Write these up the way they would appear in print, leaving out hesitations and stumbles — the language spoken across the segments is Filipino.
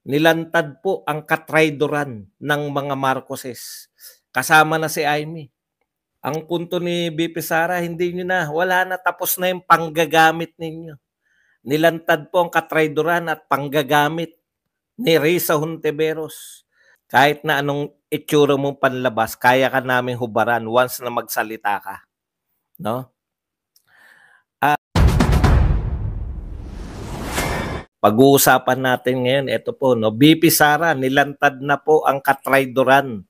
nilantad po ang katraydoran ng mga Marcoses. Kasama na si Amy. Ang punto ni BP Sara, hindi nyo na, wala na, tapos na yung panggagamit ninyo. Nilantad po ang katraydoran at panggagamit ni Risa Hontiveros. Kahit na anong itsura mong panlabas, kaya ka namin hubaran once na magsalita ka. No? Pag-uusapan natin ngayon, ito po, no? BP Sara, nilantad na po ang katraydoran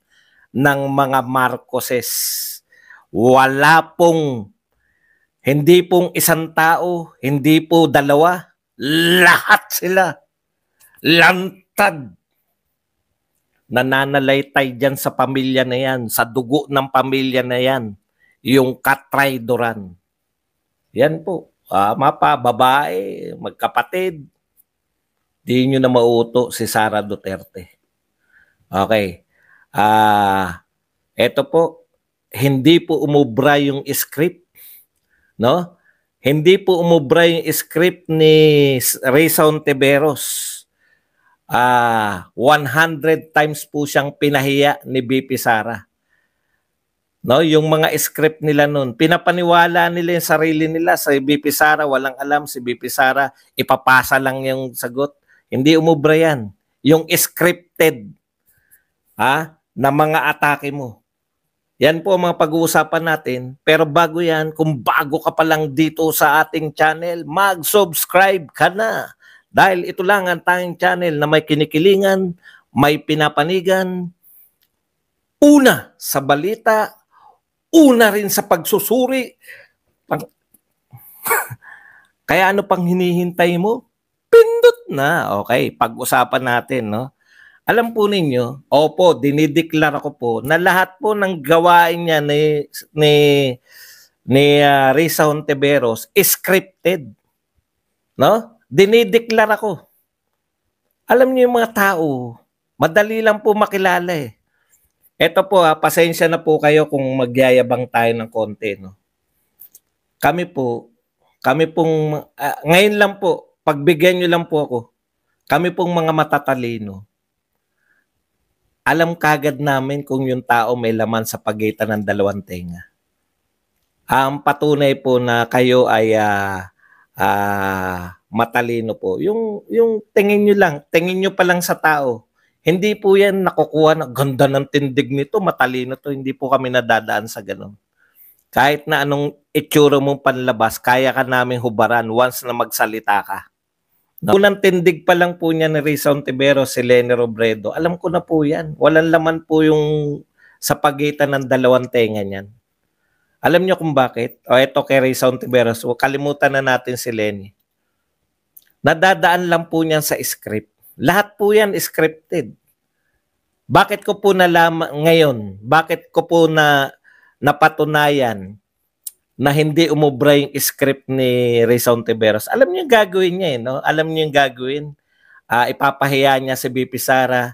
ng mga Marcoses. Wala pong, hindi pong isang tao, hindi po dalawa, lahat sila. Lantad. Nananalaytay dyan sa pamilya na yan, sa dugo ng pamilya na yan, yung katraydoran. Yan po, mapa, babae, magkapatid, di nyo na mauto si Sara Duterte. Okay. Ito po, hindi po umubra yung script, no? Hindi po umubra yung script ni Risa Hontiveros. 100 times po siyang pinahiya ni BP Sara. No, yung mga script nila noon, pinapaniwala nila yung sarili nila sa BP Sara, walang alam si BP Sara, ipapasa lang yung sagot. Hindi umubra yan. Yung scripted na mga atake mo. Yan po ang mga pag-uusapan natin. Pero bago yan, kung bago ka pa lang dito sa ating channel, mag-subscribe ka na. Dahil ito lang ang tanging channel na may kinikilingan, may pinapanigan, una sa balita, una rin sa pagsusuri. Kaya ano pang hinihintay mo? Pindot na. Okay, pag-usapan natin, no? Alam po ninyo, opo, dinideklara ko po na lahat po ng gawain niya ni Risa Hontiveros scripted. No? Dinideklara ko. Alam niyo yung mga tao, madali lang po makilala eh. Ito po, pasensya na po kayo kung magyayabang tayo ng konti, no? Kami pong, ngayon lang po, pagbigyan nyo lang po ako, kami pong mga matatalino, alam kagad namin kung yung tao may laman sa pagitan ng dalawang tenga. Ang patunay po na kayo ay matalino po. Yung tingin nyo lang, tingin nyo pa lang sa tao. Hindi po yan nakukuha na ganda ng tindig nito, matalino to. Hindi po kami nadadaan sa ganun. Kahit na anong itsura mong panlabas, kaya ka namin hubaran once na magsalita ka. No? Unang tindig pa lang po niya ni Risa Hontiveros, si Leni Robredo. Alam ko na po yan. Walang laman po yung sa pagitan ng dalawang tenga niyan. Alam niyo kung bakit? O ito kay Risa Hontiveros, kalimutan na natin si Leni. Nadadaan lang po niyan sa script. Lahat po yan scripted. Bakit ko po nalaman ngayon? Bakit ko po napatunayan na hindi umubra yung script ni Risa Hontiveros? Alam niyo yung gagawin niya eh, no? Alam niyo yung gagawin. Ipapahiya niya si BP Sara.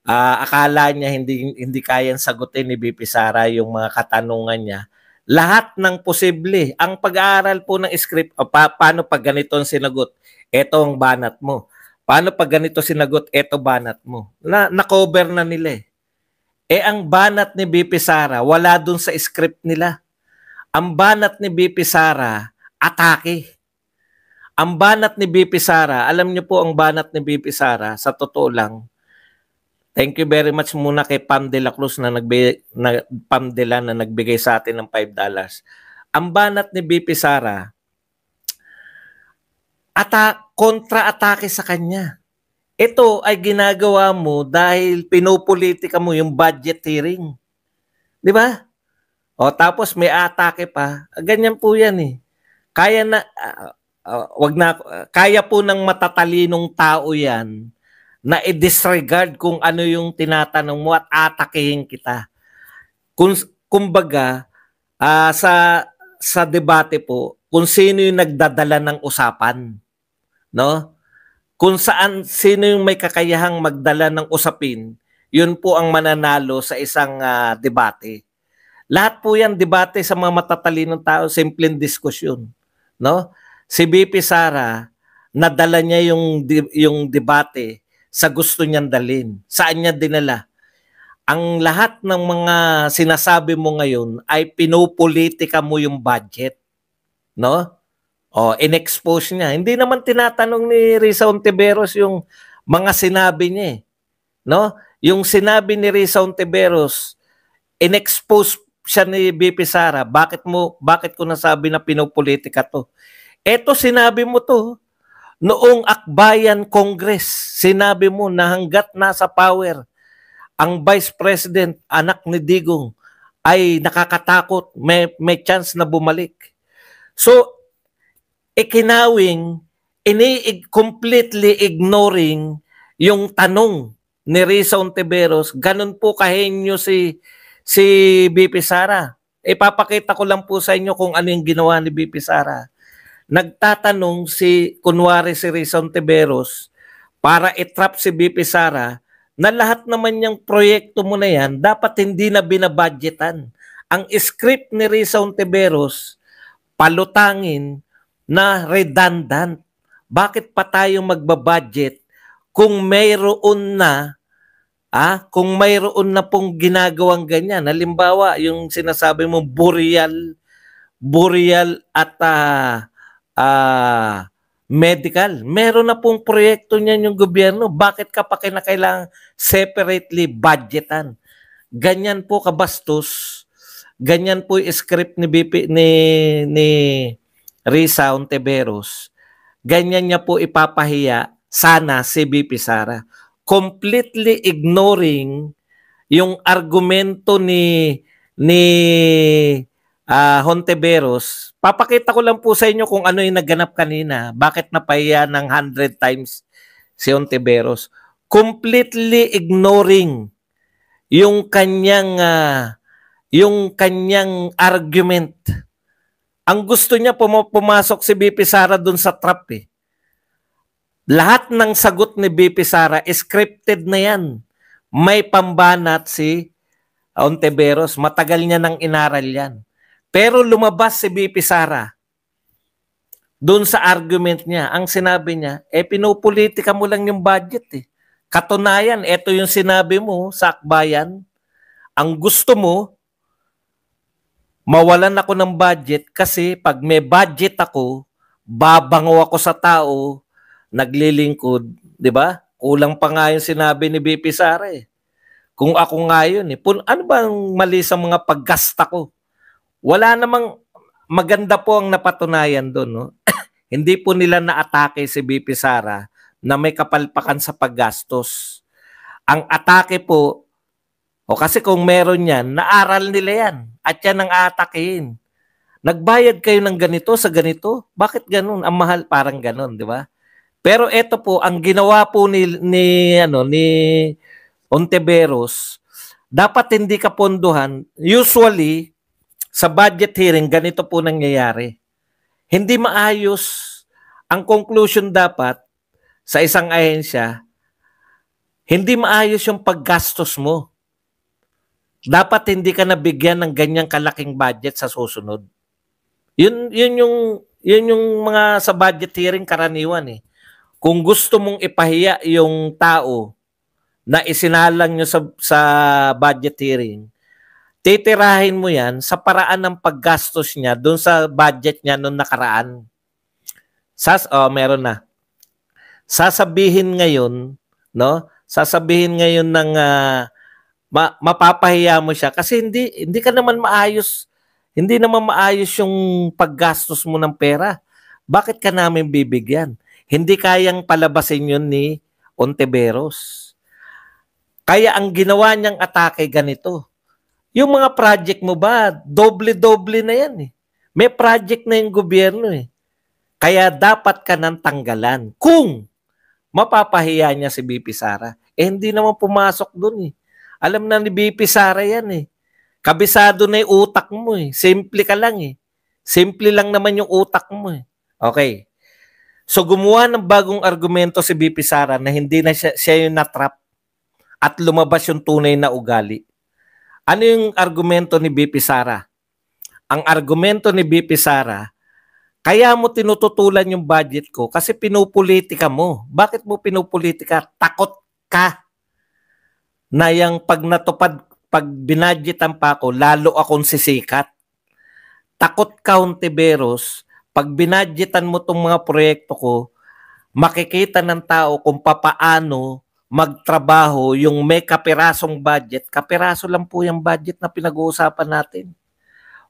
Akala niya hindi kayang sagutin ni BP Sara yung mga katanungan niya. Lahat ng posible. Ang pag-aaral po ng script, paano pag ganito ang sinagot? Ito ang banat mo. Paano pag ganito sinagot? Ito banat mo. Na-cover na nila eh. Ang banat ni BP Sara, wala dun sa script nila. Ang banat ni BP Sara, atake. Ang banat ni BP Sara, alam niyo po ang banat ni BP Sara, sa totoo lang, thank you very much muna kay Pam de la Cruz na nagbigay sa atin ng $5. Ang banat ni BP Sara, kontra-atake sa kanya. Ito ay ginagawa mo dahil pinopolitika mo yung budget hearing. Di ba? O tapos may atake pa. Ganyan po yan eh. Kaya po ng matatalinong tao yan na i-disregard kung ano yung tinatanong mo at atakehin kita. Kumbaga, sa debate po, kung sino yung nagdadala ng usapan, no? Kung sino yung may kakayahang magdala ng usapin, yun po ang mananalo sa isang debate. Lahat po yan debate sa mga matatalinong tao, simpleng diskusyon, no? Si BP Sara, nadala niya yung debate sa gusto niyang dalhin. Saan niya dinala? Ang lahat ng mga sinasabi mo ngayon ay pinupolitika mo yung budget, no? O, in-expose niya. Hindi naman tinatanong ni Risa Ontiveros yung mga sinabi niya, no? Yung sinabi ni Risa Ontiveros, in-expose siya ni BP Sara. Bakit ko nasabi na pinupolitika to? Eto, sinabi mo to. Noong Akbayan Congress, sinabi mo na hanggat nasa power ang Vice President, anak ni Digong, ay nakakatakot, may chance na bumalik. So, ikinawing, completely ignoring yung tanong ni Risa Ontiveros, ganun po kahenyo si BP Sara. Ipapakita ko lang po sa inyo kung ano yung ginawa ni BP Sara. Nagtatanong kunwari si Risa Ontiveros para itrap si BP Sara na lahat naman yung proyekto mo na yan, dapat hindi na binabudgetan. Ang script ni Risa Ontiveros, palutangin na redundant. Bakit pa tayo magbabudget kung mayroon na pong ginagawang ganyan? Halimbawa, yung sinasabi mo burial at medical. Meron na pong proyekto niyan yung gobyerno. Bakit ka pa kinakailangan separately budgetan? Ganyan po kabastos. Ganyan po yung script ni Risa Ontiveros. Ganyan niya po ipapahiya sana si BP Sara. Completely ignoring yung argumento ni Hontiveros. Papakita ko lang po sa inyo kung ano yung naganap kanina. Bakit napahiya ng 100 times si Hontiveros. Completely ignoring yung kanyang argument. Ang gusto niya pumasok si BP Sara dun sa trap eh. Lahat ng sagot ni BP Sara scripted na yan. May pambanat si Hontiveros. Matagal niya nang inaral yan. Pero lumabas si BP Sara doon sa argument niya. Ang sinabi niya, pinupolitika mo lang yung budget eh. Katunayan, ito yung sinabi mo sa Akbayan. Ang gusto mo, mawalan ako ng budget kasi pag may budget ako, babango ako sa tao, naglilingkod. Diba? Kulang pa nga yung sinabi ni BP Sara eh. Kung ako nga yun eh. Ano bang mali sa mga paggasta ko? Wala namang maganda po ang napatunayan doon. No? Hindi po nila naatake si BP Sara na may kapalpakan sa paggastos. Ang atake po, kasi kung meron yan, naaral nila yan. At yan ang aatakein. Nagbayad kayo ng ganito sa ganito? Bakit ganun? Ang mahal parang ganun, di ba? Pero ito po, ang ginawa po ni Ontiveros, dapat hindi ka pondohan. Usually, sa budget hearing, ganito po nangyayari. Hindi maayos. Ang conclusion dapat sa isang ahensya, hindi maayos yung paggastos mo. Dapat hindi ka nabigyan ng ganyang kalaking budget sa susunod. Yun yung mga sa budget hearing karaniwan eh. Kung gusto mong ipahiya yung tao na isinalang nyo sa budget hearing, titirahin mo yan sa paraan ng paggastos niya doon sa budget niya noong nakaraan. Meron na. Sasabihin ngayon, no? Sasabihin ngayon ng mapapahiya mo siya kasi hindi ka naman maayos. Hindi naman maayos yung paggastos mo ng pera. Bakit ka namin bibigyan? Hindi kayang palabasin yun ni Ontiveros. Kaya ang ginawa niyang atake ganito. Yung mga project mo ba, doble-doble na yan eh. May project na yung gobyerno eh. Kaya dapat ka nang tanggalan. Kung mapapahiya niya si BP Sara, hindi naman pumasok dun eh. Alam na ni BP Sara yan eh. Kabisado na yung utak mo eh. Simple ka lang eh. Simple lang naman yung utak mo eh. Okay. So gumawa ng bagong argumento si BP Sara na hindi na siya yung natrap at lumabas yung tunay na ugali. Ano yung argumento ni BP Sara? Ang argumento ni BP Sara, kaya mo tinututulan yung budget ko kasi pinupolitika mo. Bakit mo pinupolitika? ka na yung pag natupad, pag binadgetan pa ako, lalo akong sisikat. Takot ka, Hontiveros, pag binadgetan mo tong mga proyekto ko, makikita ng tao kung papaano magtrabaho yung may kapirasong budget. Kapiraso lang po yung budget na pinag-uusapan natin.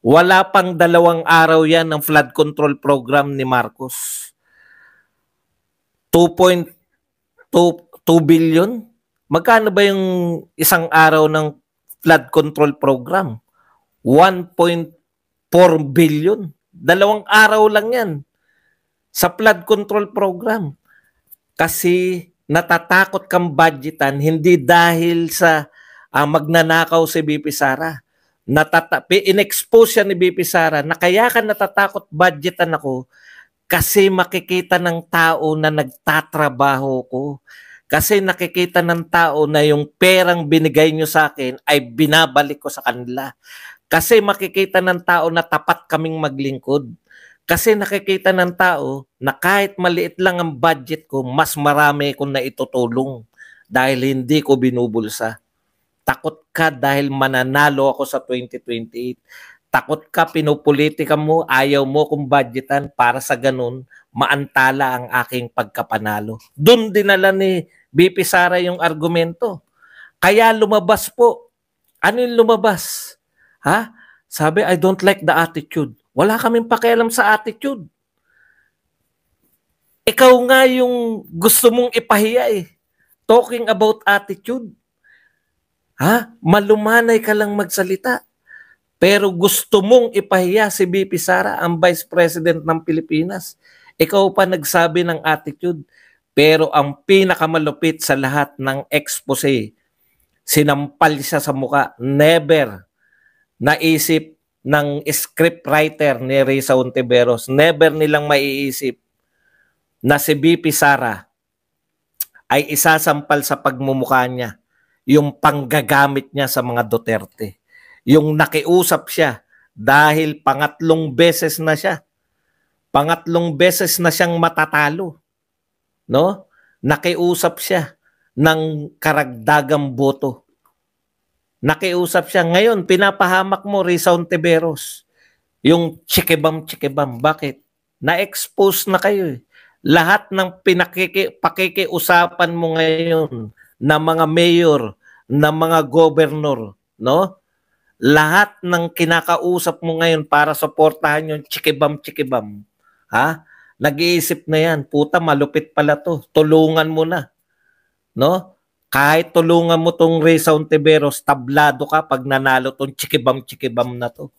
Wala pang 2 araw yan ng flood control program ni Marcos. 2.2 billion? Magkano ba yung isang araw ng flood control program? 1.4 billion. 2 araw lang yan sa flood control program. Kasi natatakot kang budgetan hindi dahil sa magnanakaw si BP Sara. In-expose siya ni BP Sara na kaya ka natatakot budgetan ako kasi makikita ng tao na nagtatrabaho ko. Kasi nakikita ng tao na yung perang binigay nyo sa akin ay binabalik ko sa kanila. Kasi makikita ng tao na tapat kaming maglingkod. Kasi nakikita ng tao na kahit maliit lang ang budget ko, mas marami kong naitutulong dahil hindi ko binubulsa. Takot ka dahil mananalo ako sa 2028. Takot ka, pinupolitika mo, ayaw mo kung budgetan para sa ganun, maantala ang aking pagkapanalo. Doon dinala ni BP Sara yung argumento. Kaya lumabas po. Ano yung lumabas? Ha? Sabi, I don't like the attitude. Wala kaming pakialam sa attitude. Ikaw nga yung gusto mong ipahiya eh. Talking about attitude. Ha? Malumanay ka lang magsalita. Pero gusto mong ipahiya si BP Sara, ang Vice President ng Pilipinas. Ikaw pa nagsabi ng attitude. Pero ang pinakamalupit sa lahat ng expose, sinampal siya sa muka. Never naisip ng scriptwriter ni Risa Hontiveros, never nilang maiisip na si BP Sara ay isasampal sa pagmumukha niya yung panggagamit niya sa mga Duterte. Yung nakiusap siya dahil pangatlong beses na siya. Pangatlong beses na siyang matatalo. No? Nakiusap siya ng karagdagang boto. Nakiusap siya. Ngayon, pinapahamak mo, Risa Hontiveros. Yung chikibam. Bakit? Na-expose na kayo eh. Lahat ng pakikiusapan mo ngayon na mga mayor, na mga governor, no? Lahat ng kinakausap mo ngayon para suportahan yung chikibam. Ha? Nag-iisip na yan. Puta, malupit pala to. Tulungan mo na. No? Kahit tulungan mo tong Risa Hontiveros, tablado ka pag nanalo tong chikibam na to.